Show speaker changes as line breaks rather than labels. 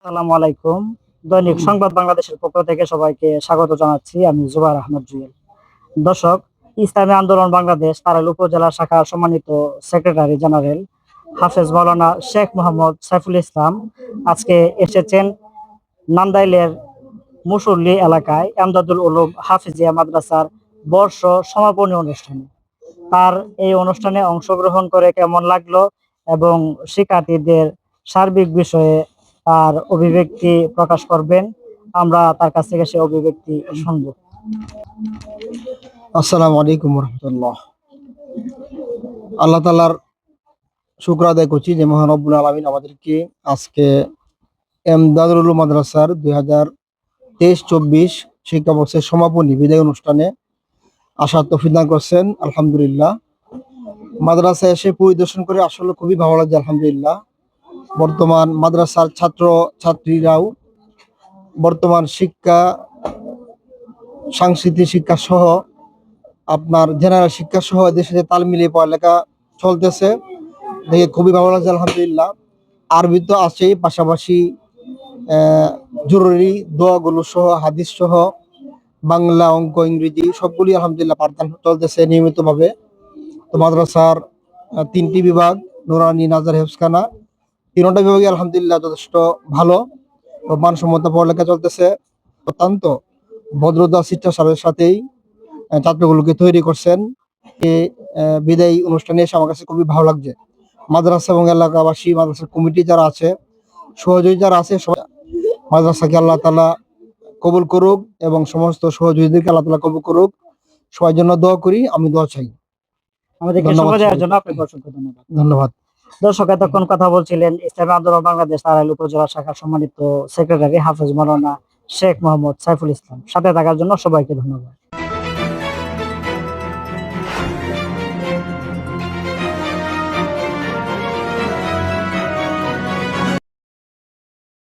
আসসালামু আলাইকুম। দৈনিক সংবাদ বাংলাদেশের পক্ষ থেকে সবাইকে স্বাগত জানাচ্ছি। আমি জুবায়ের আহমদ জুয়েল। দর্শক, ইসলামী আন্দোলন বাংলাদেশ তারাইল উপজেলা শাখার সম্মানিত সেক্রেটারি জেনারেল হাফেজ মাওলানা শেখ মোহাম্মদ সাইফুল ইসলাম আজকে এসেছেন নান্দাইলের মুসল্লি এলাকায় এমদাদুল উলুম হাফিজিয়া মাদ্রাসার বর্ষ সমাপনী অনুষ্ঠানে। তার এই অনুষ্ঠানে অংশগ্রহণ করে কেমন লাগলো এবং শিক্ষার্থীদের সার্বিক বিষয়ে তার অভিব্যক্তি প্রকাশ করবেন। আমরা তার কাছ থেকে সে অভিব্যক্তি শুনবো।
আসসালামু আলাইকুম রহমতুল্লাহ। আল্লাহ তাআলার শুকর আদায় করছি যে মহান রব্বুল আলামিন আমাদেরকে আজকে এমদাদুল উলুম মাদ্রাসার 2023-24 শিক্ষাবর্ষের সমাপনী বিদায় অনুষ্ঠানে আসার তৌফিক দান করছেন। আলহামদুলিল্লাহ, মাদ্রাসায় এসে পরিদর্শন করে আসলে খুবই ভালো লাগছে। আলহামদুলিল্লাহ, বর্তমান মাদ্রাসার ছাত্র ছাত্রীরাও বর্তমান শিক্ষা, সাংস্কৃতিক শিক্ষা সহ আপনার জেনারেল শিক্ষা সহ এদের সাথে তাল মিলিয়ে পড়ালেখা চলতেছে, দেখে খুবই ভালো লাগছে। আলহামদুলিল্লাহ, আরবি তো আছেই, পাশাপাশি জরুরি দোয়াগুলো সহ হাদিস সহ বাংলা, অঙ্ক, ইংরেজি সবগুলি আলহামদুলিল্লাহ পাঠদান চলতেছে নিয়মিতভাবে। তো মাদ্রাসার 3টি বিভাগ, নুরানি, নাজার, হেফসখানা, 3টা বিভাগে আলহামদুলিল্লাহ যথেষ্ট ভালো ও মানসম্মত পড়ালেখা চলতেছে। অত্যন্ত ভদ্রতা শিষ্টাচারের সাথেই ছাত্রগুলোকে তৈরি করছেন। এই বিদায়ী অনুষ্ঠানে এসে আমার কাছে খুবই ভালো লাগছে। মাদ্রাসা এবং এলাকাবাসী, মাদ্রাসার কমিটি যারা আছে, সহযোগী যারা আছে, মাদ্রাসাকে আল্লাহ তাআলা কবুল করুক এবং সমস্ত সহযোগীদেরকে আল্লাহ তাআলা কবুল করুক। সবার জন্য দোয়া করি, আমি দোয়া চাই।
আমাদেরকে সময় দেওয়ার জন্য আপনাকে অসংখ্য ধন্যবাদ।
ধন্যবাদ।
দর্শক, এতক্ষণ কথা বলছিলেন ইসলামী আন্দোলন বাংলাদেশ তারাইল উপজেলা শাখার সম্মানিত সেক্রেটারি হাফেজ মাওলানা শেখ মোহাম্মদ সাইফুল ইসলাম। সাথে থাকার জন্য সবাইকে ধন্যবাদ।